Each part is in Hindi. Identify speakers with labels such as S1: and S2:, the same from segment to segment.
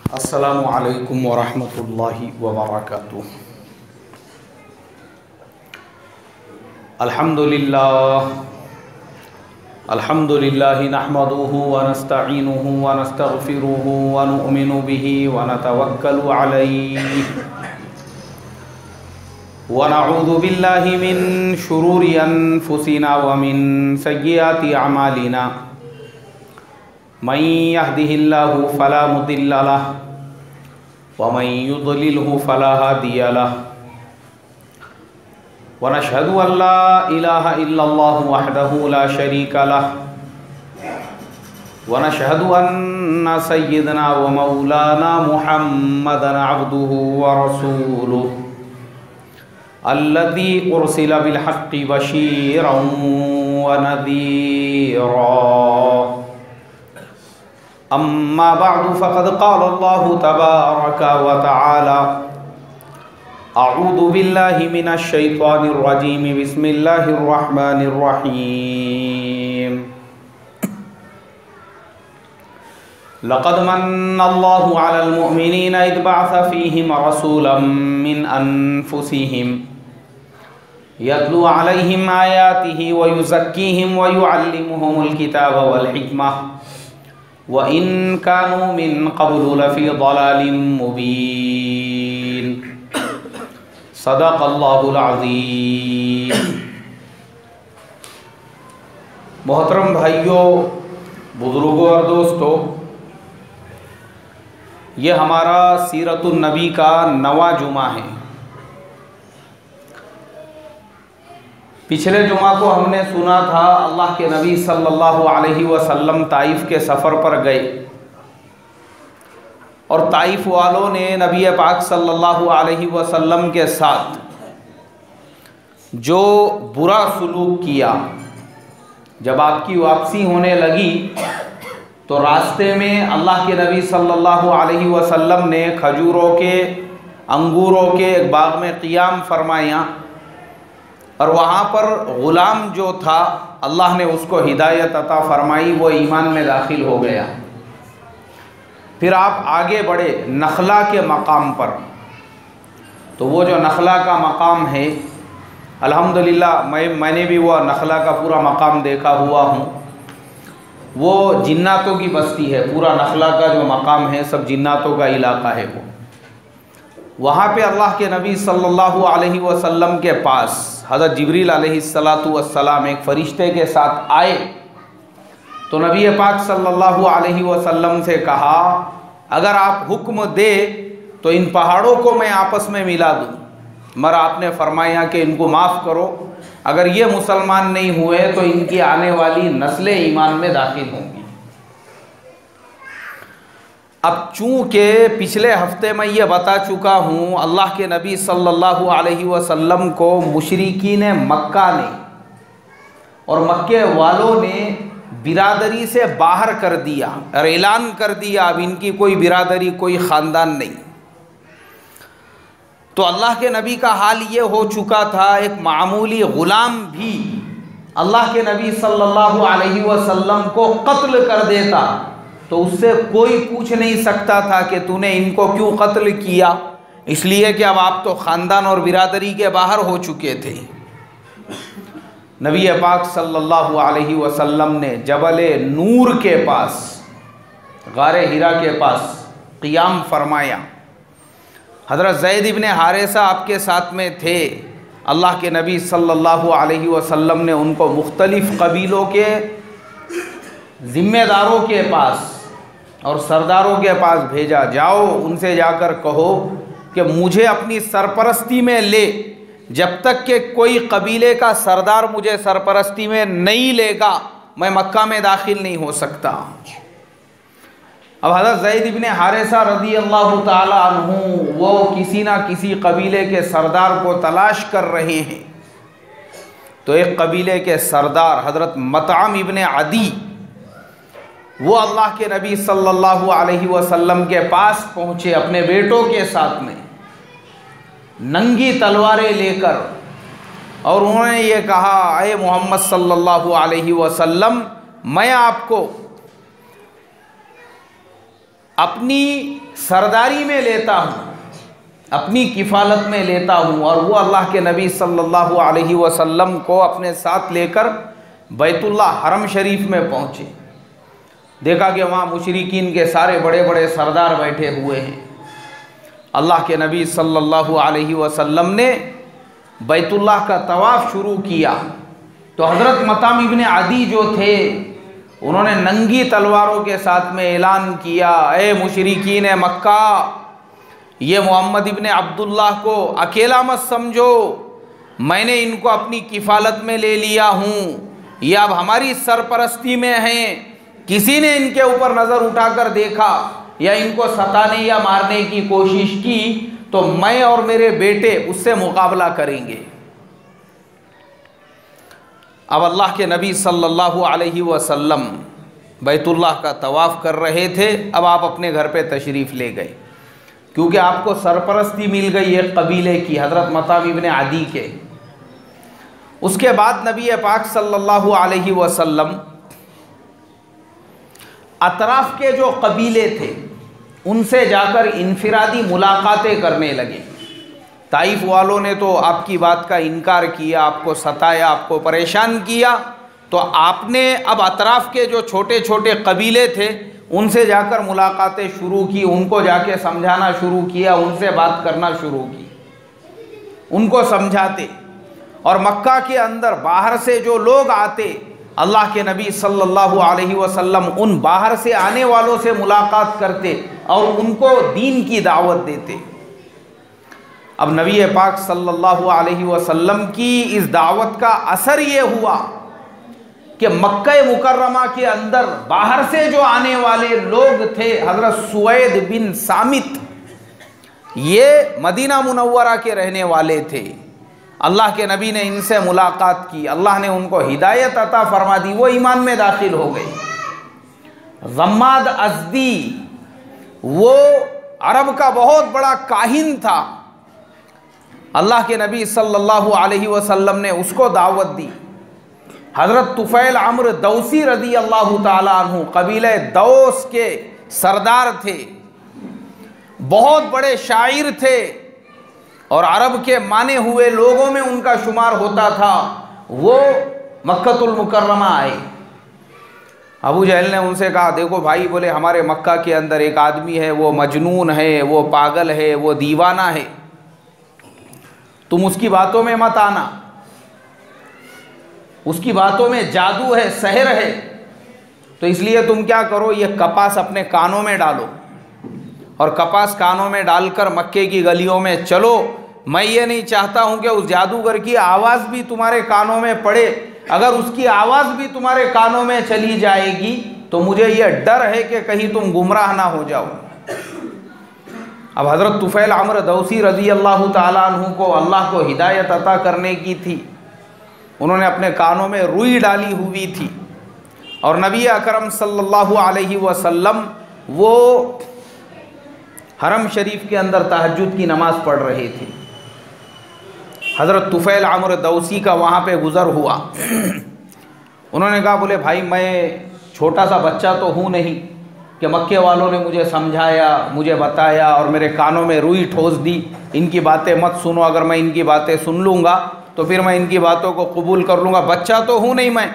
S1: अस्सलामु अलैकुम वरहमतुल्लाहि वबरकातुह। अल्हम्दुलिल्लाह नहमदुहु व नस्तईनुहु व नस्तगफिरुहु व नु'मिनु बिही व नतवक्कलु अलैहि व नऊज़ु बिल्लाहि मिन शुरूरि अनफुसिना व मिन सय्यिआति अमालिना। मन यहदिहिल्लाहु फला मुदिल्ल लहु व मन युद्लिलहु फला हादिय लहु व नशहदु अन ला इलाहा इल्लल्लाहु वहदहु ला शरीका लहु व नशहदु अन्न सय्यदना व मौलाना मुहम्मदन अब्दुहु व रसूलुहु अल्लज़ी उरसिल बिल हक़्क़ि बशीरन व नज़ीरा। अम्मा बअदु फ़क़द क़ाल अल्लाहु तबारक व तआला अऊज़ु बिल्लाहि मिनश शैतानिर रजीम बिस्मिल्लाहिर रहमानिर रहीम। लक़द मन्ना अल्लाहु अलल मुअमिनीना इज़ बअस फ़ीहिम रसूलन मिन अनफुसिहिम यत्लू अलैहिम आयातिहि व युज़क्कीहिम व युअल्लिमुहुमुल किताब वल हिकमह व इन कानू मिन क़ब्लु लफ़ी ज़लालिम मुबीन। सदक़ल्लाहुल अज़ीम। मोहतरम भाइयों, बुज़ुर्गों और दोस्तों, ये हमारा सीरतुन नबी का 9वां जुमा है। पिछले जुमा को हमने सुना था अल्लाह के नबी सल्लल्लाहु अलैहि वसल्लम ताइफ के सफ़र पर गए और ताइफ वालों ने नबी पाक सल्लल्लाहु अलैहि वसल्लम के साथ जो बुरा सलूक किया। जब आपकी वापसी होने लगी तो रास्ते में अल्लाह के नबी सल्लल्लाहु अलैहि वसल्लम ने खजूरों के अंगूरों के एक बाग में क़ियाम फरमाया और वहाँ पर ग़ुलाम जो था अल्लाह ने उसको हिदायत अता फरमाई, वो ईमान में दाखिल हो गया। फिर आप आगे बढ़े नखला के मकाम पर। तो वो जो नखला का मकाम है, अल्हम्दुलिल्लाह मैंने भी वो नखला का पूरा मकाम देखा हुआ हूँ। वो जिन्नातों की बस्ती है। पूरा नखला का जो मकाम है सब जिन्नातों का इलाका है। वो वहाँ पे अल्लाह के नबी सल्लल्लाहु अलैहि वसल्लम के पास हज़रत जिब्रील अलैहिस्सलातु वस्सलाम एक फ़रिश्ते के साथ आए तो नबी पाक सल्लल्लाहु अलैहि वसल्लम से कहा, अगर आप हुक्म दे तो इन पहाड़ों को मैं आपस में मिला दूँ। मगर आपने फरमाया कि इनको माफ़ करो, अगर ये मुसलमान नहीं हुए तो इनकी आने वाली नस्लें ईमान में दाखिल होंगी। अब चूँकि पिछले हफ्ते मैं ये बता चुका हूँ अल्लाह के नबी सल्लल्लाहु अलैहि वसल्लम को मुशरिकीन मक्का ने और मक्के वालों ने बिरादरी से बाहर कर दिया और ऐलान कर दिया अब इनकी कोई बिरादरी, कोई ख़ानदान नहीं। तो अल्लाह के नबी का हाल ये हो चुका था, एक मामूली ग़ुलाम भी अल्लाह के नबी सल्लल्लाहु अलैहि वसल्लम को कत्ल कर देता तो उससे कोई पूछ नहीं सकता था कि तूने इनको क्यों कत्ल किया, इसलिए कि अब आप तो ख़ानदान और बिरादरी के बाहर हो चुके थे। नबी पाक सल्लल्लाहु अलैहि वसल्लम ने जबल नूर के पास, गारे हिरा के पास क़ियाम फरमाया। हज़रत ज़ैद इब्न हारिसा आपके साथ में थे। अल्लाह के नबी सल्लल्लाहु अलैहि वसल्लम ने उनको मुख्तलिफ़ कबीलों के ज़िम्मेदारों के पास और सरदारों के पास भेजा, जाओ उनसे जाकर कहो कि मुझे अपनी सरपरस्ती में ले, जब तक कि कोई कबीले का सरदार मुझे सरपरस्ती में नहीं लेगा मैं मक्का में दाखिल नहीं हो सकता। अब हज़रत ज़ैद इब्न हारिसा रज़ी अल्लाह ताला अन्हु वो किसी ना किसी कबीले के सरदार को तलाश कर रहे हैं। तो एक कबीले के सरदार हज़रत मतअम इब्न अदी वो अल्लाह के नबी सल्लल्लाहु अलैहि वसल्लम के पास पहुँचे अपने बेटों के साथ में नंगी तलवारें लेकर, और उन्होंने ये कहा, अये मोहम्मद सल्लल्लाहु अलैहि वसल्लम, मैं आपको अपनी सरदारी में लेता हूँ, अपनी किफ़ालत में लेता हूँ। और वो अल्लाह के नबी सल्लल्लाहु अलैहि वसल्लम को अपने साथ लेकर बैतुल्लाह हरम शरीफ में पहुँचे। देखा कि वहाँ मुशरिकीन के सारे बड़े बड़े सरदार बैठे हुए हैं। अल्लाह के नबी सल्लल्लाहु अलैहि वसल्लम ने बैतुल्लाह का तवाफ़ शुरू किया तो हज़रत मताम इब्ने अदी जो थे उन्होंने नंगी तलवारों के साथ में ऐलान किया, ए मुशरिकीन मक्का, ये मोहम्मद इब्ने अब्दुल्लाह को अकेला मत समझो, मैंने इनको अपनी किफ़ालत में ले लिया हूँ, ये अब हमारी सरपरस्ती में हैं। किसी ने इनके ऊपर नज़र उठाकर देखा या इनको सताने या मारने की कोशिश की तो मैं और मेरे बेटे उससे मुकाबला करेंगे। अब अल्लाह के नबी सल्लल्लाहु अलैहि वसल्लम बैतुल्लाह का तवाफ़ कर रहे थे। अब आप अपने घर पे तशरीफ़ ले गए क्योंकि आपको सरपरस्ती मिल गई एक कबीले की, हज़रत मताम इब्ने अदी के। उसके बाद नबी पाक सल्लल्लाहु अलैहि वसल्लम अतराफ़ के जो कबीले थे उनसे जाकर इनफिरादी मुलाकातें करने लगे। ताइफ वालों ने तो आपकी बात का इनकार किया, आपको सताया, आपको परेशान किया, तो आपने अब अतराफ़ के जो छोटे छोटे कबीले थे उनसे जाकर मुलाकातें शुरू की, उनको जाके समझाना शुरू किया, उनसे बात करना शुरू की, उनको समझाते। और मक्का के अंदर बाहर से जो लोग आते, अल्लाह के नबी सल्लल्लाहु अलैहि वसल्लम उन बाहर से आने वालों से मुलाकात करते और उनको दीन की दावत देते। अब नबी पाक सल्लल्लाहु अलैहि वसल्लम की इस दावत का असर ये हुआ कि मक्का मुकर्रमा के अंदर बाहर से जो आने वाले लोग थे, हज़रत सुवैद बिन सामित, ये मदीना मुनव्वरा के रहने वाले थे। अल्लाह के नबी ने इनसे मुलाकात की, अल्लाह ने उनको हिदायत अता फरमा दी, वो ईमान में दाखिल हो गए। ज़म्माद अज़दी वो अरब का बहुत बड़ा काहिन था, अल्लाह के नबी सल्लल्लाहु अलैहि वसल्लम ने उसको दावत दी। हज़रत तुफ़ैल अम्र दौसी रज़ी अल्लाह ताला अन्हु कबीले दौस के सरदार थे, बहुत बड़े शायर थे और अरब के माने हुए लोगों में उनका शुमार होता था। वो मक्कतुल मुकर्रमा आए। अबू जहल ने उनसे कहा, देखो भाई, बोले हमारे मक्का के अंदर एक आदमी है, वो मजनून है, वो पागल है, वो दीवाना है, तुम उसकी बातों में मत आना, उसकी बातों में जादू है, सहर है। तो इसलिए तुम क्या करो, ये कपास अपने कानों में डालो और कपास कानों में डालकर मक्के की गलियों में चलो। मैं ये नहीं चाहता हूं कि उस जादूगर की आवाज़ भी तुम्हारे कानों में पड़े। अगर उसकी आवाज़ भी तुम्हारे कानों में चली जाएगी तो मुझे यह डर है कि कहीं तुम गुमराह ना हो जाओ। अब हज़रत तुफ़ैल अम्र दौसी रज़ी अल्लाह ताला अन्हु को अल्लाह को हिदायत अता करने की थी। उन्होंने अपने कानों में रुई डाली हुई थी और नबी अकरम सल्लल्लाहु अलैहि वसल्लम वो हरम शरीफ के अंदर तहज्जुद की नमाज़ पढ़ रहे थे। हज़रत तुफ़ैल अम्र दौसी का वहाँ पे गुज़र हुआ। उन्होंने कहा, बोले भाई, मैं छोटा सा बच्चा तो हूँ नहीं कि मक्के वालों ने मुझे समझाया, मुझे बताया और मेरे कानों में रुई ठोस दी, इनकी बातें मत सुनो, अगर मैं इनकी बातें सुन लूँगा तो फिर मैं इनकी बातों को कबूल कर लूँगा। बच्चा तो हूँ नहीं मैं,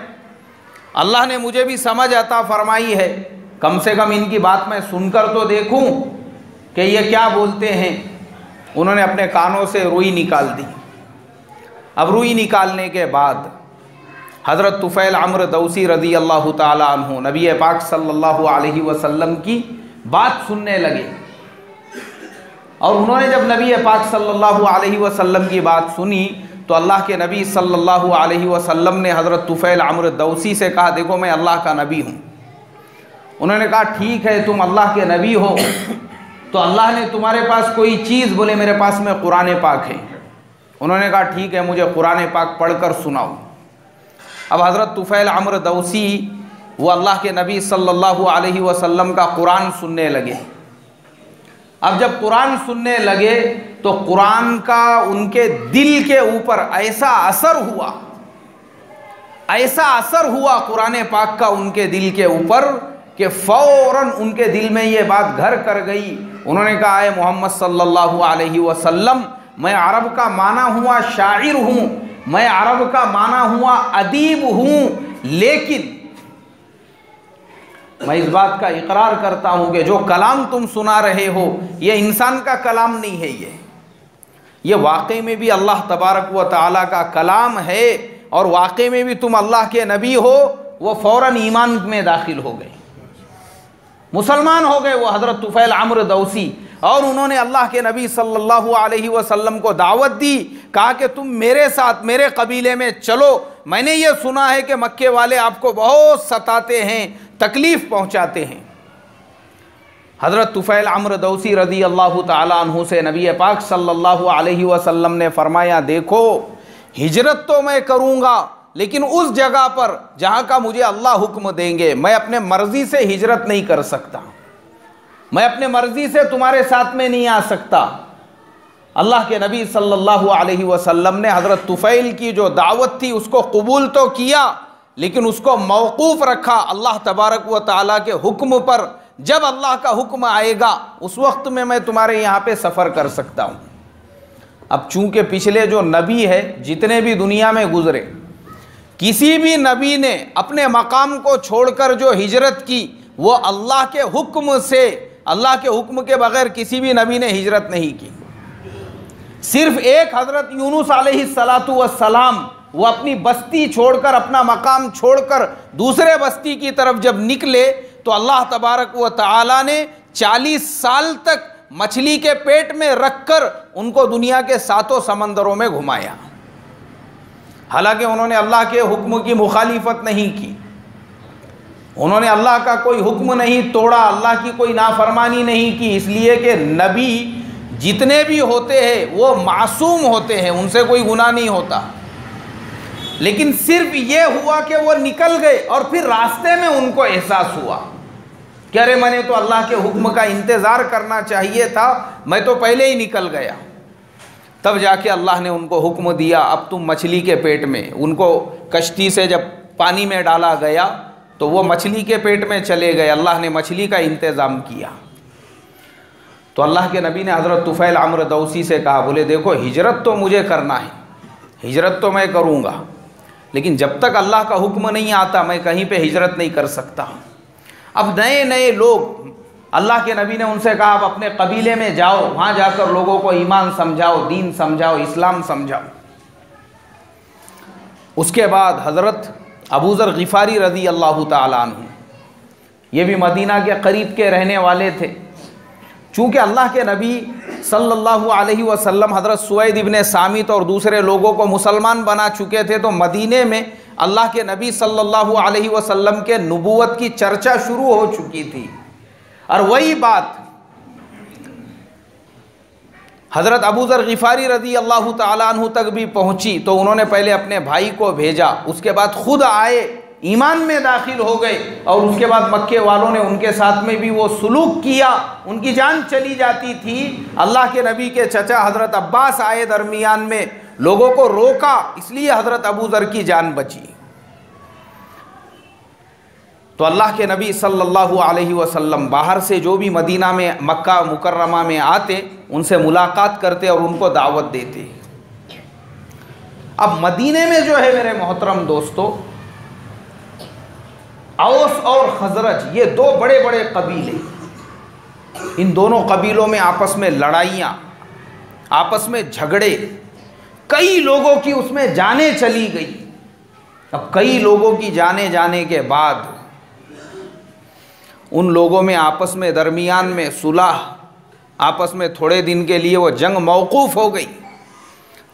S1: अल्लाह ने मुझे भी समझ अता फरमाई है, कम से कम इनकी बात मैं सुनकर तो देखूँ कि ये क्या बोलते हैं। उन्होंने अपने कानों से रुई निकाल दी। अब रुई निकालने के बाद हज़रत तुफ़ैल अम्र दौसी रज़ी अल्लाह ताला अन्हु नबी पाक सल्लल्लाहु अलैहि वसल्लम की बात सुनने लगे। और उन्होंने जब नबी पाक सल्लल्लाहु अलैहि वसल्लम की बात सुनी तो अल्लाह के नबी सल्लल्लाहु अलैहि वसल्लम ने हज़रत तुफ़ैल अम्र दौसी से कहा, देखो मैं अल्लाह का नबी हूँ। उन्होंने कहा, ठीक है, तुम अल्लाह के नबी हो तो अल्लाह ने तुम्हारे पास कोई चीज़, बोले मेरे पास में कुरान पाक है। उन्होंने कहा, ठीक है, मुझे कुरान पाक पढ़कर सुनाओ। अब हज़रत तुफ़ैल अम्र दौसी वो अल्लाह के नबी सल्लल्लाहु अलैहि वसल्लम का कुरान सुनने लगे। अब जब कुरान सुनने लगे तो कुरान का उनके दिल के ऊपर ऐसा असर हुआ कुरान पाक का उनके दिल के ऊपर कि फ़ौरन उनके दिल में ये बात घर कर गई। उन्होंने कहा, है मोहम्मद सल्लल्लाहु अलैहि वसल्लम, मैं अरब का माना हुआ शायर हूँ, मैं अरब का माना हुआ अदीब हूँ, लेकिन मैं इस बात का इकरार करता हूँ कि जो कलाम तुम सुना रहे हो ये इंसान का कलाम नहीं है, ये वाकई में भी अल्लाह तबारक व तआला का कलाम है, और वाकई में भी तुम अल्लाह के नबी हो। वो फ़ौरन ईमान में दाखिल हो गए, मुसलमान हो गए वो हज़रत तुफ़ैल अम्र दौसी, और उन्होंने अल्लाह के नबी सल्लल्लाहु अलैहि वसल्लम को दावत दी। कहा कि तुम मेरे साथ मेरे कबीले में चलो, मैंने ये सुना है कि मक्के वाले आपको बहुत सताते हैं, तकलीफ़ पहुँचाते हैं। हज़रत तुफ़ैल अम्र दौसी रज़ी अल्लाह ताला अन्हु से नबी पाक सल्लल्लाहु अलैहि वसल्लम ने फरमाया, देखो हिजरत तो मैं करूँगा, लेकिन उस जगह पर जहाँ का मुझे अल्लाह हुक्म देंगे। मैं अपने मर्ज़ी से हिजरत नहीं कर सकता, मैं अपने मर्ज़ी से तुम्हारे साथ में नहीं आ सकता। अल्लाह के नबी सल्लल्लाहु अलैहि वसल्लम ने हज़रत तुफ़ैल की जो दावत थी उसको कबूल तो किया, लेकिन उसको मौकूफ़ रखा अल्लाह तबारक व तआला के हुक्म पर। जब अल्लाह का हुक्म आएगा उस वक्त में मैं तुम्हारे यहाँ पे सफ़र कर सकता हूँ। अब चूँकि पिछले जो नबी है जितने भी दुनिया में गुज़रे, किसी भी नबी ने अपने मकाम को छोड़कर जो हिजरत की वो अल्लाह के हुक्म से, अल्लाह के हुक्म के बग़ैर किसी भी नबी ने हिजरत नहीं की। सिर्फ एक हज़रत यूनुस अलैहिस्सलातु वस्सलाम, वो अपनी बस्ती छोड़कर, अपना मकाम छोड़कर दूसरे बस्ती की तरफ जब निकले तो अल्लाह तबारक व तआला ने 40 साल तक मछली के पेट में रखकर उनको दुनिया के 7 समंदरों में घुमाया। हालांकि उन्होंने अल्लाह के हुक्म की मुखालिफत नहीं की, उन्होंने अल्लाह का कोई हुक्म नहीं तोड़ा, अल्लाह की कोई नाफरमानी नहीं की, इसलिए कि नबी जितने भी होते हैं वो मासूम होते हैं, उनसे कोई गुनाह नहीं होता। लेकिन सिर्फ ये हुआ कि वो निकल गए और फिर रास्ते में उनको एहसास हुआ कि अरे मैंने तो अल्लाह के हुक्म का इंतज़ार करना चाहिए था, मैं तो पहले ही निकल गया। तब जाके अल्लाह ने उनको हुक्म दिया, अब तुम मछली के पेट में, उनको कश्ती से जब पानी में डाला गया तो वो मछली के पेट में चले गए। अल्लाह ने मछली का इंतज़ाम किया। तो अल्लाह के नबी ने हज़रत तुफ़ैल अम्र दौसी से कहा, बोले देखो हिजरत तो मुझे करना है, हिजरत तो मैं करूँगा, लेकिन जब तक अल्लाह का हुक्म नहीं आता मैं कहीं पे हिजरत नहीं कर सकता। अब नए नए लोग, अल्लाह के नबी ने उनसे कहा, आप अपने कबीले में जाओ, वहाँ जाकर लोगों को ईमान समझाओ, दीन समझाओ, इस्लाम समझाओ। उसके बाद हज़रत अबू ज़र ग़िफ़ारी रज़ी अल्लाह ताला अन्हु, ये भी मदीना के करीब के रहने वाले थे। चूँकि अल्लाह के नबी सल्लल्लाहु अलैहि वसल्लम हज़रत सुवैद इब्ने सामित और दूसरे लोगों को मुसलमान बना चुके थे, तो मदीने में अल्लाह के नबी सल्लल्लाहु अलैहि वसल्लम के नबूवत की चर्चा शुरू हो चुकी थी। और वही बात हज़रत अबू ज़र ग़िफ़ारी रज़ी अल्लाह ताला अन्हु तक भी पहुँची। तो उन्होंने पहले अपने भाई को भेजा, उसके बाद खुद आए, ईमान में दाखिल हो गए, और उसके बाद मक्के वालों ने उनके साथ में भी वो सुलूक किया, उनकी जान चली जाती थी। अल्लाह के नबी के चचा हज़रत अब्बास आए दरमियान में, लोगों को रोका, इसलिए हज़रत अबू ज़र की जान बची। तो अल्लाह के नबी सल्लल्लाहु अलैहि वसल्लम बाहर से जो भी मदीना में, मक्का मुकर्रमा में आते, उनसे मुलाकात करते और उनको दावत देते। अब मदीने में जो है मेरे मोहतरम दोस्तों, औस और खजरज, ये 2 बड़े बड़े कबीले, इन दोनों कबीलों में आपस में लड़ाइयाँ, आपस में झगड़े, कई लोगों की उसमें जानें चली गई। अब कई लोगों की जाने जाने के बाद उन लोगों में आपस में दरमियान में सुलह, आपस में थोड़े दिन के लिए वो जंग मौकूफ़ हो गई।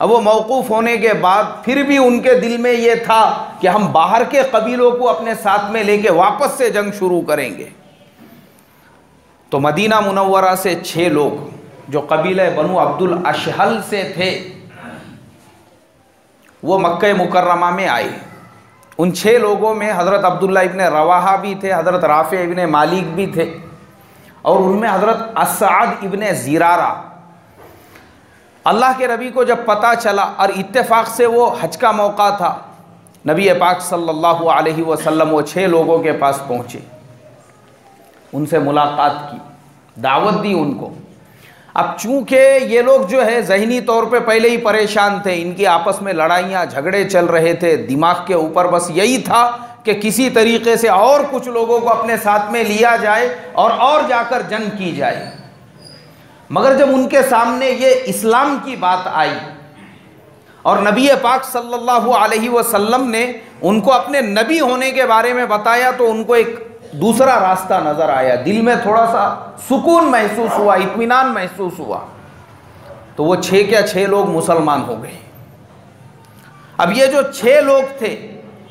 S1: अब वो मौकूफ़ होने के बाद फिर भी उनके दिल में ये था कि हम बाहर के कबीलों को अपने साथ में लेके वापस से जंग शुरू करेंगे। तो मदीना मुनव्वरा से 6 लोग जो कबीले बनु अब्दुल अशहल से थे, वो मक्के मुकर्रमा में आए। उन 6 लोगों में हज़रत अब्दुल्ला इब्ने रवाहा भी थे, हज़रत राफ़े इब्ने मालिक भी थे, और उनमें हज़रत अस्साद इब्ने ज़िरारा। अल्लाह के नबी को जब पता चला, और इत्तेफाक से वो हज का मौका था, नबी पाक सल्लल्लाहु अलैहि वसल्लम वो 6 लोगों के पास पहुँचे। उनसे मुलाकात की, दावत दी उनको। अब चूंकि ये लोग जो है ज़हनी तौर पे पहले ही परेशान थे, इनकी आपस में लड़ाइयाँ झगड़े चल रहे थे, दिमाग के ऊपर बस यही था कि किसी तरीके से और कुछ लोगों को अपने साथ में लिया जाए और जाकर जंग की जाए। मगर जब उनके सामने ये इस्लाम की बात आई और नबी पाक सल्लल्लाहु अलैहि वसल्लम ने उनको अपने नबी होने के बारे में बताया, तो उनको एक दूसरा रास्ता नजर आया, दिल में थोड़ा सा सुकून महसूस हुआ, इत्मीनान महसूस हुआ। तो वो 6 क्या 6 लोग मुसलमान हो गए। अब ये जो 6 लोग थे,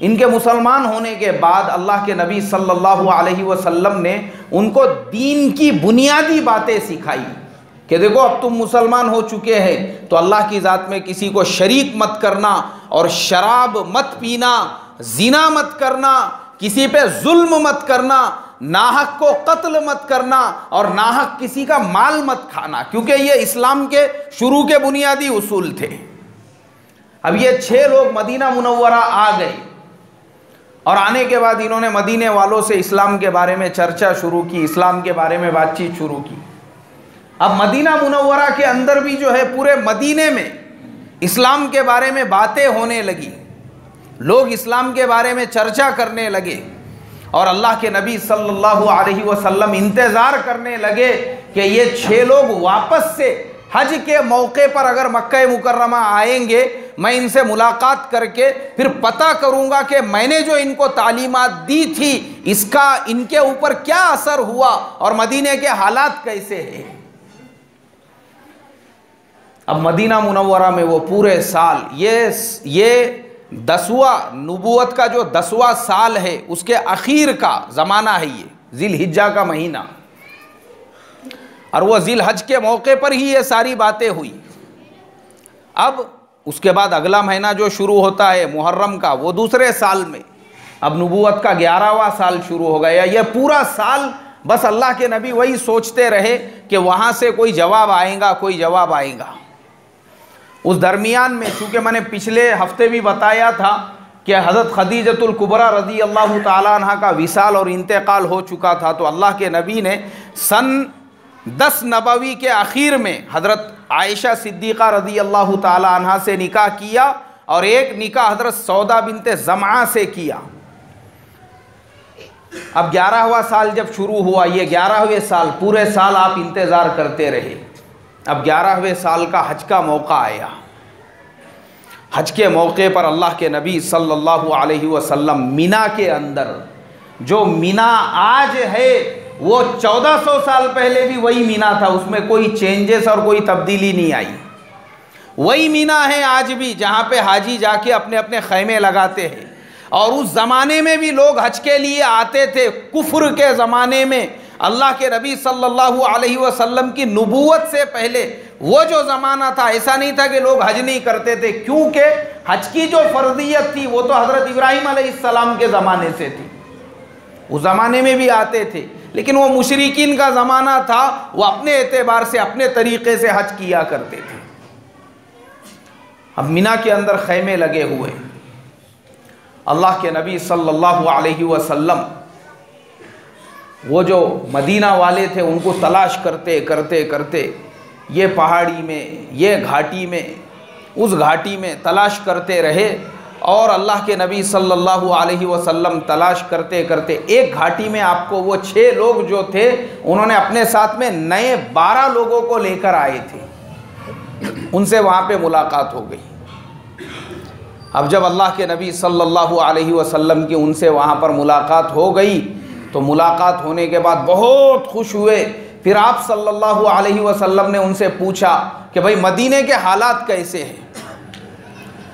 S1: इनके मुसलमान होने के बाद अल्लाह के नबी सल्लल्लाहु अलैहि वसल्लम ने उनको दीन की बुनियादी बातें सिखाई कि देखो अब तुम मुसलमान हो चुके हैं तो अल्लाह की ज़ात में किसी को शरीक मत करना, और शराब मत पीना, जिना मत करना, किसी पे जुल्म मत करना, नाहक को कत्ल मत करना, और नाहक किसी का माल मत खाना, क्योंकि ये इस्लाम के शुरू के बुनियादी उसूल थे। अब ये 6 लोग मदीना मुनव्वरा आ गए और आने के बाद इन्होंने मदीने वालों से इस्लाम के बारे में चर्चा शुरू की, इस्लाम के बारे में बातचीत शुरू की। अब मदीना मुनव्वरा के अंदर भी जो है पूरे मदीने में इस्लाम के बारे में बातें होने लगी, लोग इस्लाम के बारे में चर्चा करने लगे, और अल्लाह के नबी सल्लल्लाहु अलैहि वसल्लम इंतज़ार करने लगे कि ये 6 लोग वापस से हज के मौके पर अगर मक्का मुकर्रमा आएंगे, मैं इनसे मुलाकात करके फिर पता करूंगा कि मैंने जो इनको तालीमात दी थी इसका इनके ऊपर क्या असर हुआ और मदीने के हालात कैसे हैं। अब मदीना मुनव्वरा में वो पूरे साल, ये 10वां नबूवत का जो 10वां साल है उसके आखिर का ज़माना है, ये ज़िलहिज्जा का महीना, और वो ज़िलहज के मौके पर ही ये सारी बातें हुई। अब उसके बाद अगला महीना जो शुरू होता है मुहर्रम का, वो दूसरे साल में, अब नबूवत का 11वां साल शुरू हो गया। यह पूरा साल बस अल्लाह के नबी वही सोचते रहे कि वहाँ से कोई जवाब आएगा, कोई जवाब आएगा। उस दरमियान में, चूँकि मैंने पिछले हफ्ते भी बताया था कि हज़रत खदीजतुल कुबरा रज़ी अल्लाह ताला अन्हा का विसाल और इंतकाल हो चुका था, तो अल्लाह के नबी ने सन 10 नबवी के आखिर में हज़रत आयशा सिद्दीक़ा रज़ी अल्लाह ताला अन्हा से निकाह किया, और एक निकाह हज़रत सौदा बिनते ज़मआ से किया। अब 11वां साल जब शुरू हुआ, ये 11वें साल, पूरे साल आप इंतज़ार करते रहे। अब 11वें साल का हज का मौका आया। हज के मौके पर अल्लाह के नबी सल्लल्लाहु अलैहि वसल्लम मिना के अंदर, जो मिना आज है वो 1400 साल पहले भी वही मीना था, उसमें कोई चेंजेस और कोई तब्दीली नहीं आई। वही मीना है आज भी, जहाँ पे हाजी जाके अपने अपने खैमे लगाते हैं। और उस ज़माने में भी लोग हज के लिए आते थे। कुफ्र के ज़माने में अल्लाह के नबी सल्लल्लाहु अलैहि वसल्लम की नबूवत से पहले वो जो ज़माना था, ऐसा नहीं था कि लोग हज नहीं करते थे, क्योंकि हज की जो फ़र्ज़ियत थी वो तो हज़रत इब्राहीम अलैहिस्सलाम के ज़माने से थी। उस ज़माने में भी आते थे, लेकिन वो मुशरिकीन का ज़माना था, वो अपने एतबार से, अपने तरीक़े से हज किया करते थे। अब मिना के अंदर खैमे लगे हुए, अल्लाह के नबी सल्लल्लाहु अलैहि वसल्लम वो जो मदीना वाले थे उनको तलाश करते करते करते ये पहाड़ी में, ये घाटी में, उस घाटी में तलाश करते रहे। और अल्लाह के नबी सल्लल्लाहु अलैहि वसल्लम तलाश करते करते एक घाटी में आपको वो 6 लोग जो थे उन्होंने अपने साथ में नए 12 लोगों को लेकर आए थे, उनसे वहाँ पे मुलाकात हो गई। अब जब अल्लाह के नबी सल्लल्लाहु अलैहि वसल्लम की उनसे वहाँ पर मुलाकात हो गई, तो मुलाकात होने के बाद बहुत खुश हुए। फिर आप सल्लल्लाहु अलैहि वसल्लम ने उनसे पूछा कि भाई मदीने के हालात कैसे हैं।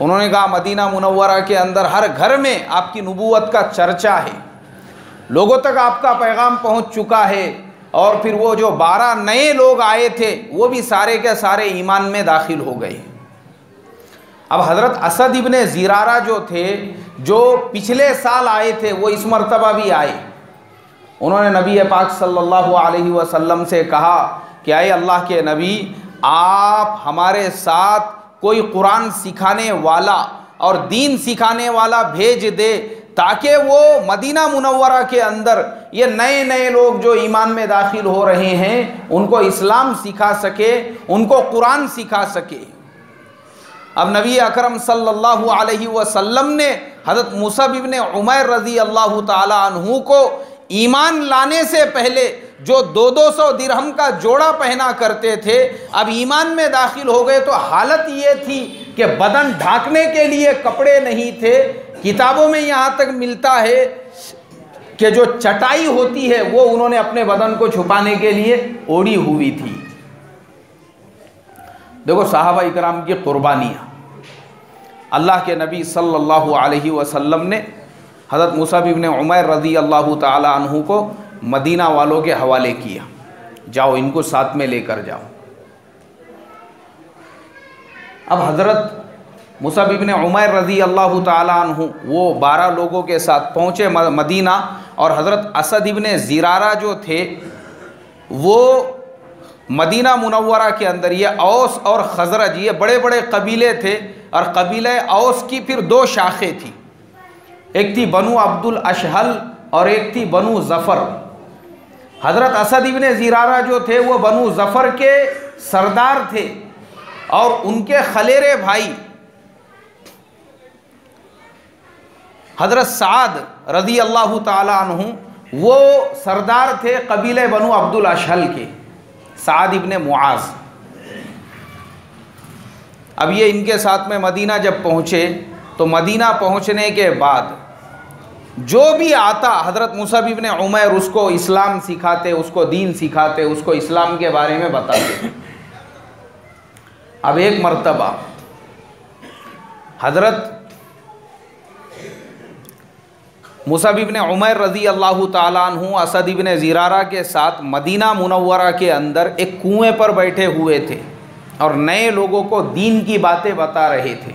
S1: उन्होंने कहा मदीना मुनव्वरा के अंदर हर घर में आपकी नबूवत का चर्चा है, लोगों तक आपका पैगाम पहुंच चुका है। और फिर वो जो 12 नए लोग आए थे वो भी सारे के सारे ईमान में दाखिल हो गए। अब हज़रत असद इब्ने ज़िरारा जो थे, जो पिछले साल आए थे, वो इस मरतबा भी आए। उन्होंने नबी पाक सल्लल्लाहु अलैहि वसल्लम से कहा कि आए अल्लाह के नबी, आप हमारे साथ कोई कुरान सिखाने वाला और दीन सिखाने वाला भेज दे, ताकि वो मदीना मुनव्वरा के अंदर ये नए नए लोग जो ईमान में दाखिल हो रहे हैं उनको इस्लाम सिखा सके, उनको कुरान सिखा सके। अब नबी अकरम सल्लल्लाहु अलैहि वसल्लम ने हज़रत मुसअब इब्न उमैर रज़ी अल्लाह ताला अन्हु को ईमान लाने से पहले जो 200 दिरहम का जोड़ा पहना करते थे, अब ईमान में दाखिल हो गए तो हालत ये थी कि बदन ढांकने के लिए कपड़े नहीं थे। किताबों में यहाँ तक मिलता है कि जो चटाई होती है वो उन्होंने अपने बदन को छुपाने के लिए ओढ़ी हुई थी। देखो साहबा इकराम की कुर्बानियाँ। अल्लाह के नबी सल्लल्लाहु अलैहि वसल्लम ने हज़रत मुसअब इब्न उमैर रज़ी अल्लाह ताला अन्हु को मदीना वालों के हवाले किया, जाओ इनको साथ में लेकर जाओ। अब हज़रत मुसअब इब्न उमैर रज़ी अल्लाह ताला अन्हु वो 12 लोगों के साथ पहुँचे मदीना, और हज़रत असद इब्न ज़िरारा जो थे वो मदीना मुनव्वरा के अंदर, ये औस और खजरज ये बड़े बड़े कबीले थे, और कबीले औस की फिर 2 शाखें थी, एक थी बनु अब्दुल अशहल और एक थी बनु ज़फ़र। हज़रत असद इब्न ज़िरारा जो थे वो बनु ज़फ़र के सरदार थे, और उनके खलेरे भाई हज़रत साद रज़ी अल्लाह ताला अन्हु वो सरदार थे कबीले बनु अब्दुल अशहल के, साद इब्न मुआज़। अब ये इनके साथ में मदीना जब पहुँचे तो मदीना पहुँचने के बाद जो भी आता हज़रत मुसअब इब्न उमैर उसको इस्लाम सिखाते, उसको दीन सिखाते, उसको इस्लाम के बारे में बताते। अब एक मर्तबा हज़रत मुसअब इब्न उमैर रज़ी अल्लाह ताला अन्हु असद इब्न ज़िरारा के साथ मदीना मुनव्वरा के अंदर एक कुएं पर बैठे हुए थे और नए लोगों को दीन की बातें बता रहे थे।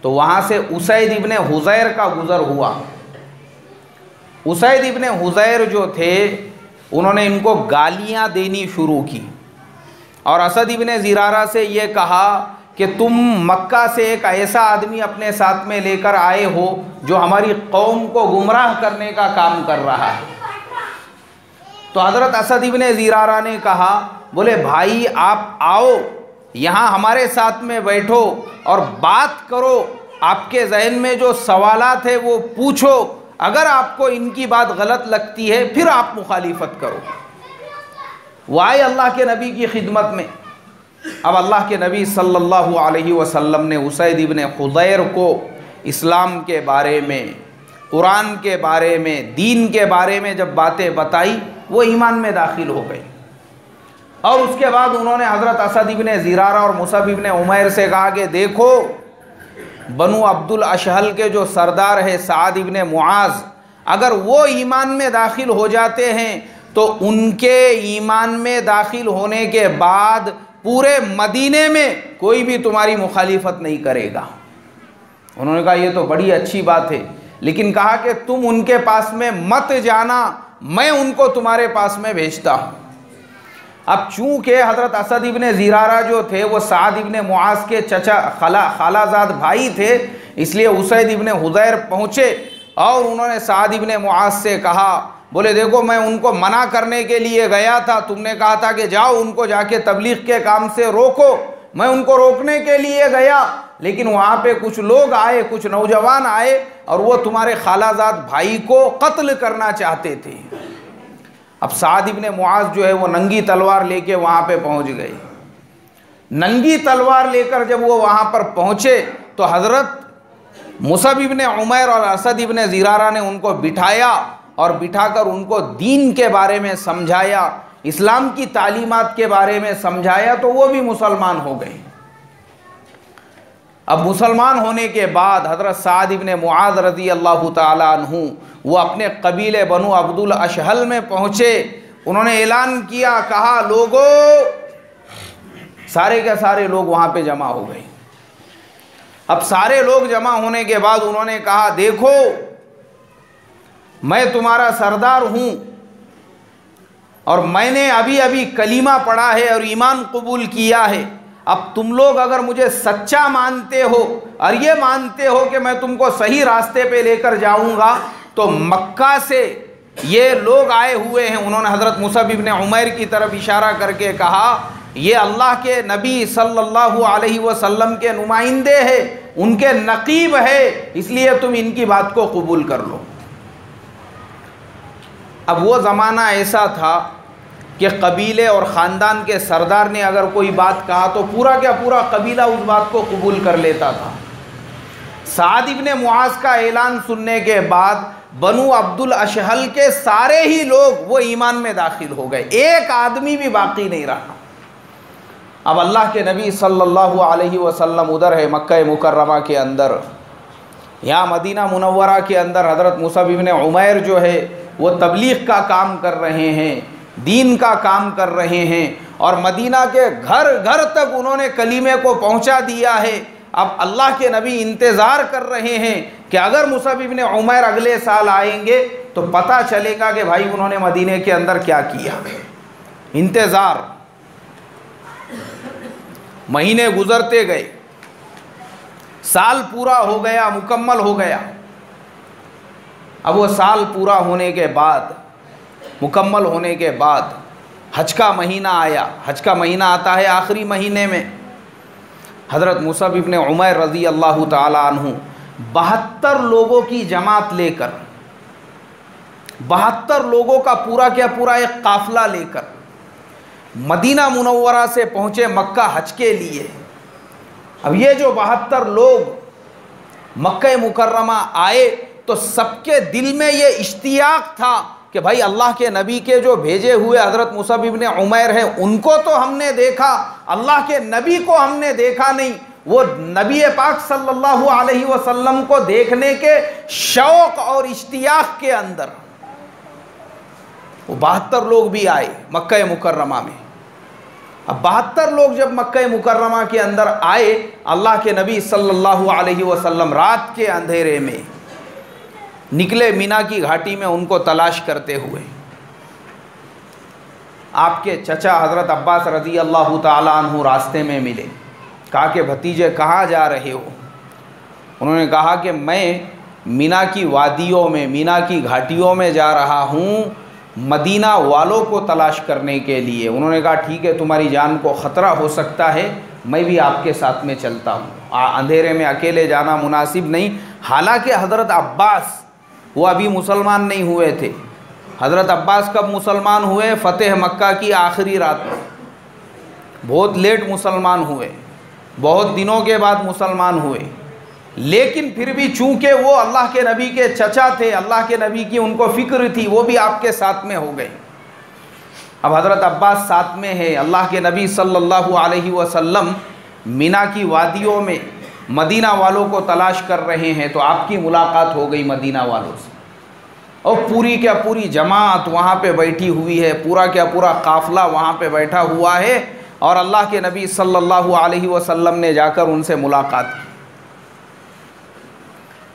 S1: तो वहाँ से उसैद इब्न हुज़ैर का गुज़र हुआ। उसैद इब्न हुज़ैर जो थे उन्होंने इनको गालियाँ देनी शुरू की, और असद इब्न ज़िरारा से ये कहा कि तुम मक्का से एक ऐसा आदमी अपने साथ में लेकर आए हो जो हमारी कौम को गुमराह करने का काम कर रहा है। तो हज़रत असद इब्न ज़िरारा ने कहा, बोले भाई आप आओ यहाँ हमारे साथ में बैठो और बात करो, आपके जहन में जो सवालात है वो पूछो, अगर आपको इनकी बात गलत लगती है फिर आप मुखालिफत करो। वो आए अल्लाह के नबी की खिदमत में। अब अल्लाह के नबी सल्लल्लाहु अलैहि वसल्लम ने उसैद इब्न हुज़ैर को इस्लाम के बारे में, कुरान के बारे में, दीन के बारे में जब बातें बताई वो ईमान में दाखिल हो गई। और उसके बाद उन्होंने हज़रत असद इब्न ज़िरारा और मुसअब इब्न उमैर से कहा कि देखो बनु अब्दुल अशहल के जो सरदार है साद इब्न मुआज़, अगर वो ईमान में दाखिल हो जाते हैं तो उनके ईमान में दाखिल होने के बाद पूरे मदीने में कोई भी तुम्हारी मुखालिफत नहीं करेगा। उन्होंने कहा ये तो बड़ी अच्छी बात है, लेकिन कहा कि तुम उनके पास में मत जाना, मैं उनको तुम्हारे पास में भेजता हूँ। अब चूँकि हज़रत असद इब्न ज़िरारा जो थे वो साद इब्न मुआज़ के चचा खालाजाद भाई थे, इसलिए उसैद इब्न हुज़ैर पहुँचे और उन्होंने साद इब्न मुआज़ से कहा, बोले देखो मैं उनको मना करने के लिए गया था, तुमने कहा था कि जाओ उनको जाके तबलीग के काम से रोको, मैं उनको रोकने के लिए गया, लेकिन वहाँ पे कुछ लोग आए, कुछ नौजवान आए और वो तुम्हारे खालाजाद भाई को कत्ल करना चाहते थे। अब साद इब्न मुआज़ जो है वो नंगी तलवार लेके वहाँ पे पहुँच गए। नंगी तलवार लेकर जब वो वहाँ पर पहुँचे तो हज़रत मुसअब इब्न उमैर और असद इब्न ज़िरारा ने उनको बिठाया और बिठाकर उनको दीन के बारे में समझाया, इस्लाम की तालीमात के बारे में समझाया, तो वो भी मुसलमान हो गए। अब मुसलमान होने के बाद हज़रत साद इब्न मुआज़ रज़ी अल्लाह ताला अन्हु वो अपने कबीले बनु अब्दुल अशहल में पहुँचे। उन्होंने ऐलान किया, कहा लोगों, सारे के सारे लोग वहाँ पे जमा हो गए। अब सारे लोग जमा होने के बाद उन्होंने कहा, देखो मैं तुम्हारा सरदार हूँ और मैंने अभी अभी कलीमा पढ़ा है और ईमान कबूल किया है। अब तुम लोग अगर मुझे सच्चा मानते हो और ये मानते हो कि मैं तुमको सही रास्ते पे लेकर जाऊंगा, तो मक्का से ये लोग आए हुए हैं। उन्होंने हज़रत मुसअब इब्न उमैर की तरफ इशारा करके कहा, ये अल्लाह के नबी सल्लल्लाहु अलैहि वसल्लम के नुमाइंदे हैं, उनके नकीब है, इसलिए तुम इनकी बात को कबूल कर लो। अब वो ज़माना ऐसा था कि कबीले और ख़ानदान के सरदार ने अगर कोई बात कहा तो पूरा क्या पूरा कबीला उस बात को कबूल कर लेता था। साद इब्न मुआज़ का ऐलान सुनने के बाद बनु अब्दुल अशहल के सारे ही लोग वो ईमान में दाखिल हो गए, एक आदमी भी बाकी नहीं रहा। अब अल्लाह के नबी सल्लल्लाहु अलैहि वसल्लम उधर है मक्का मुकर्रमा के अंदर, यहाँ मदीना मुनव्वरा के अंदर हज़रत मुसअब इब्न उमैर जो है वो तबलीग का काम कर रहे हैं, दीन का काम कर रहे हैं, और मदीना के घर घर तक उन्होंने कलीमे को पहुँचा दिया है। अब अल्लाह के नबी इंतज़ार कर रहे हैं कि अगर मुसअब इब्न उमैर अगले साल आएंगे तो पता चलेगा कि भाई उन्होंने मदीने के अंदर क्या किया। इंतज़ार, महीने गुजरते गए, साल पूरा हो गया, मुकम्मल हो गया। अब वो साल पूरा होने के बाद, मुकम्मल होने के बाद हज का महीना आया। हज का महीना आता है आखिरी महीने में। हज़रत मुसअब इब्न उमैर रज़ी अल्लाह ताला अन्हु 72 लोगों की जमात लेकर, 72 लोगों का पूरा क्या पूरा एक काफ़िला लेकर मदीना मुनव्वरा से पहुँचे मक्का हज के लिए। अब ये जो 72 लोग मक्का मुकर्रमा आए तो सबके दिल में ये इश्तियाक था कि भाई अल्लाह के नबी के जो भेजे हुए हज़रत मुसअब इब्न उमैर हैं उनको तो हमने देखा, अल्लाह के नबी को हमने देखा नहीं। वो नबी पाक सल्लल्लाहु अलैहि वसल्लम को देखने के शौक़ और इश्तियाक के अंदर वो 72 लोग भी आए मक्का मुकर्रमा में। अब 72 लोग जब मक्का मुकर्रमा के अंदर आए, अल्लाह के नबी सल्लल्लाहु अलैहि वसल्लम रात के अंधेरे में निकले मीना की घाटी में उनको तलाश करते हुए। आपके चचा हज़रत अब्बास रज़ी अल्लाह ताला अन्हु रास्ते में मिले। कहा कि भतीजे कहाँ जा रहे हो? उन्होंने कहा कि मैं मीना की वादियों में, मीना की घाटियों में जा रहा हूँ मदीना वालों को तलाश करने के लिए। उन्होंने कहा ठीक है, तुम्हारी जान को ख़तरा हो सकता है, मैं भी आपके साथ में चलता हूँ। अंधेरे में अकेले जाना मुनासिब नहीं। हालांकि हज़रत अब्बास वो अभी मुसलमान नहीं हुए थे। हज़रत अब्बास कब मुसलमान हुए? फ़तेह मक्का की आखिरी रात में, बहुत लेट मुसलमान हुए, बहुत दिनों के बाद मुसलमान हुए। लेकिन फिर भी चूँकि वो अल्लाह के नबी के चचा थे, अल्लाह के नबी की उनको फ़िक्र थी, वो भी आपके साथ में हो गए। अब हज़रत अब्बास साथ में है, अल्लाह के नबी सल्लल्लाहु अलैहि वसल्लम मीना की वादियों में मदीना वालों को तलाश कर रहे हैं। तो आपकी मुलाकात हो गई मदीना वालों से, और पूरी क्या पूरी जमात वहाँ पे बैठी हुई है, पूरा क्या पूरा काफ़िला वहाँ पे बैठा हुआ है, और अल्लाह के नबी सल्लल्लाहु अलैहि वसल्लम ने जाकर उनसे मुलाकात की,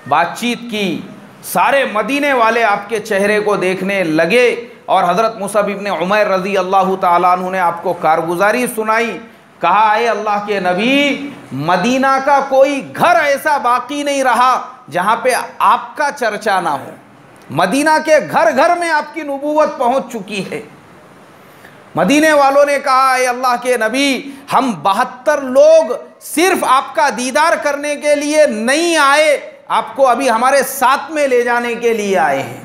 S1: बातचीत की। सारे मदीने वाले आपके चेहरे को देखने लगे, और हज़रत मुसअब इब्न उमैर रज़ी अल्लाह ताला अन्हु ने आपको कारगुजारी सुनाई। कहा आए अल्लाह के नबी, मदीना का कोई घर ऐसा बाकी नहीं रहा जहाँ पे आपका चर्चा ना हो। मदीना के घर घर में आपकी नबूवत पहुँच चुकी है। मदीने वालों ने कहा आए अल्लाह के नबी, हम 72 लोग सिर्फ आपका दीदार करने के लिए नहीं आए, आपको अभी हमारे साथ में ले जाने के लिए आए हैं।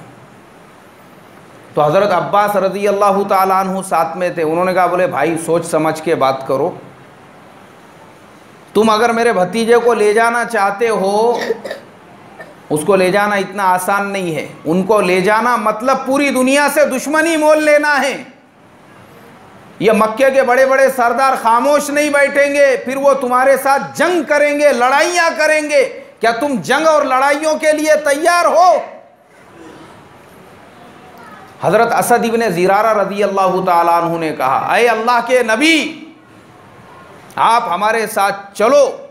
S1: तो हज़रत अब्बास रज़ी अल्लाह ताला अन्हु साथ में थे। उन्होंने कहा बोले भाई सोच समझ के बात करो, तुम अगर मेरे भतीजे को ले जाना चाहते हो, उसको ले जाना इतना आसान नहीं है। उनको ले जाना मतलब पूरी दुनिया से दुश्मनी मोल लेना है। ये मक्के के बड़े बड़े सरदार खामोश नहीं बैठेंगे, फिर वो तुम्हारे साथ जंग करेंगे, लड़ाइयाँ करेंगे। क्या तुम जंग और लड़ाइयों के लिए तैयार हो? हज़रत असद इब्न ज़िरारा रज़ी अल्लाह ताला अन्हु ने कहा अय अल्लाह के नबी, आप हमारे साथ चलो,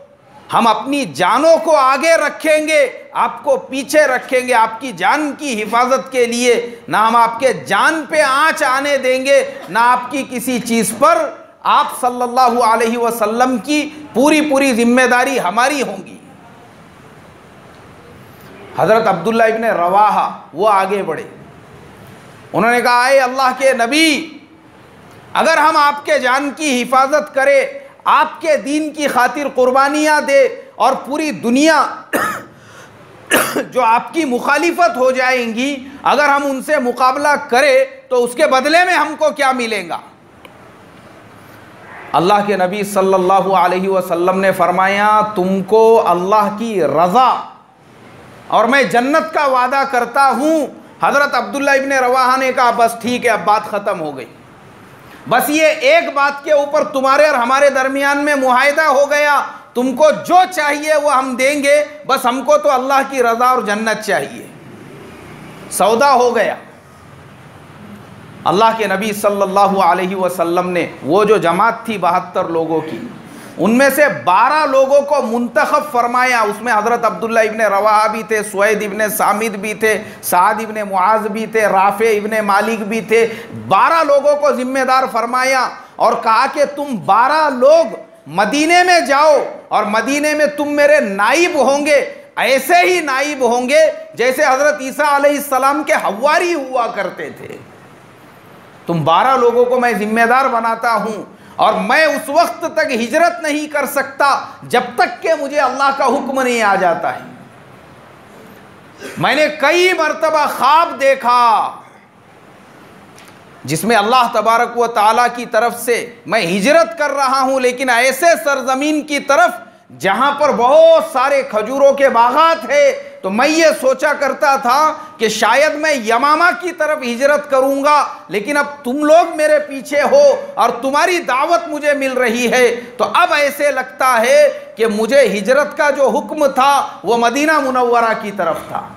S1: हम अपनी जानों को आगे रखेंगे, आपको पीछे रखेंगे, आपकी जान की हिफाजत के लिए। ना हम आपके जान पे आँच आने देंगे, ना आपकी किसी चीज़ पर। आप सल्लल्लाहु अलैहि वसल्लम की पूरी पूरी जिम्मेदारी हमारी होगी। हज़रत अब्दुल्ला इब्न रवाहा वो आगे बढ़े। उन्होंने कहा, आए अल्लाह के नबी, अगर हम आपके जान की हिफाजत करें, आपके दीन की खातिर कुर्बानियाँ दे और पूरी दुनिया जो आपकी मुखालिफत हो जाएंगी, अगर हम उनसे मुकाबला करें तो उसके बदले में हमको क्या मिलेगा? अल्लाह के नबी सल्लल्लाहु अलैहि वसल्लम ने फरमाया, तुमको अल्लाह की रज़ा और मैं जन्नत का वादा करता हूँ। हज़रत अब्दुल्ला इब्न रवाहा ने कहा, बस ठीक है, अब बात ख़त्म हो गई, बस ये एक बात के ऊपर तुम्हारे और हमारे दरमियान में मुआहिदा हो गया, तुमको जो चाहिए वो हम देंगे, बस हमको तो अल्लाह की रज़ा और जन्नत चाहिए। सौदा हो गया। अल्लाह के नबी सल्लल्लाहु अलैहि वसल्लम ने वो जो जमात थी 72 लोगों की, उनमें से 12 लोगों को मुंतखब फरमाया। उसमें हज़रत अब्दुल्ला इब्न रवाहा भी थे, सुवैद इब्न सामिद भी थे, साद इब्न मुआज़ भी थे, राफ़े इब्न मालिक भी थे। 12 लोगों को ज़िम्मेदार फरमाया और कहा कि तुम 12 लोग मदीने में जाओ और मदीने में तुम मेरे नाइब होंगे, ऐसे ही नाइब होंगे जैसे हज़रत ईसा अलैहिस्सलाम के हवारी हुआ करते थे। तुम 12 लोगों को मैं जिम्मेदार बनाता हूं और मैं उस वक्त तक हिजरत नहीं कर सकता जब तक कि मुझे अल्लाह का हुक्म नहीं आ जाता है। मैंने कई मर्तबा ख्वाब देखा जिसमें अल्लाह तबारक व ताला की तरफ से मैं हिजरत कर रहा हूं, लेकिन ऐसे सरजमीन की तरफ जहां पर बहुत सारे खजूरों के बागात है। तो मैं ये सोचा करता था कि शायद मैं यमामा की तरफ हिजरत करूंगा, लेकिन अब तुम लोग मेरे पीछे हो और तुम्हारी दावत मुझे मिल रही है, तो अब ऐसे लगता है कि मुझे हिजरत का जो हुक्म था वो मदीना मुनव्वरा की तरफ था।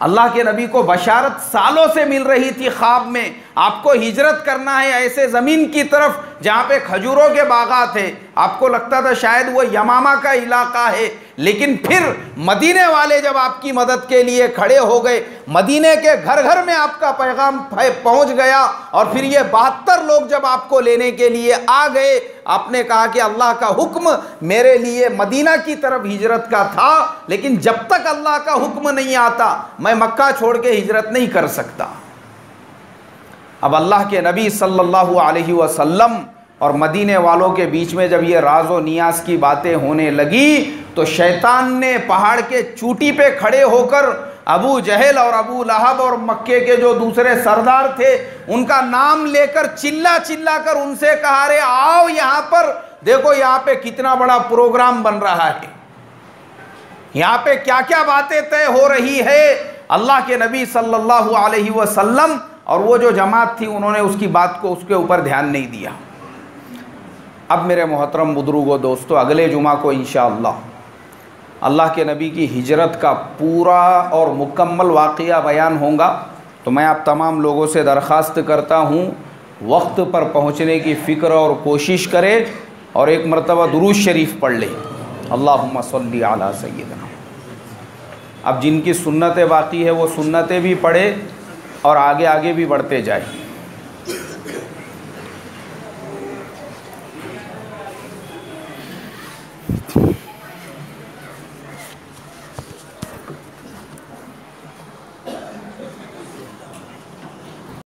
S1: अल्लाह के नबी को बशारत सालों से मिल रही थी ख्वाब में, आपको हिजरत करना है ऐसे ज़मीन की तरफ जहाँ पे खजूरों के बागात है। आपको लगता था शायद वो यमामा का इलाका है, लेकिन फिर मदीने वाले जब आपकी मदद के लिए खड़े हो गए, मदीने के घर घर में आपका पैगाम पहुँच गया और फिर ये 72 लोग जब आपको लेने के लिए आ गए, आपने कहा कि अल्लाह का हुक्म मेरे लिए मदीना की तरफ हिजरत का था, लेकिन जब तक अल्लाह का हुक्म नहीं आता मैं मक्का छोड़ के हिजरत नहीं कर सकता। अब अल्लाह के नबी सल्लल्लाहु अलैहि वसल्लम और मदीने वालों के बीच में जब ये राज व नियाज की बातें होने लगी, तो शैतान ने पहाड़ के चोटी पे खड़े होकर अबू जहल और अबू लहब और मक्के के जो दूसरे सरदार थे उनका नाम लेकर चिल्ला चिल्ला कर उनसे कहा, रे आओ यहाँ पर, देखो यहाँ पे कितना बड़ा प्रोग्राम बन रहा है, यहाँ पे क्या क्या बातें तय हो रही है। अल्लाह के नबी सल्लल्लाहु अलैहि वसल्लम और वो जो जमात थी उन्होंने उसकी बात को उसके ऊपर ध्यान नहीं दिया। अब मेरे मोहतरम बुजुर्गों दोस्तों, अगले जुमा को इंशाअल्लाह अल्लाह के नबी की हिजरत का पूरा और मुकम्मल वाक़या बयान होगा। तो मैं आप तमाम लोगों से दरख्वास्त करता हूँ वक्त पर पहुँचने की फ़िक्र और कोशिश करें और एक मरतबा दुरूद शरीफ पढ़ लें, अल्लाहुम्मा सल्ली अला सय्यिदना। अब जिनकी सुन्नतें बाकी है वो सुन्नतें भी पढ़े और आगे आगे भी बढ़ते जाए।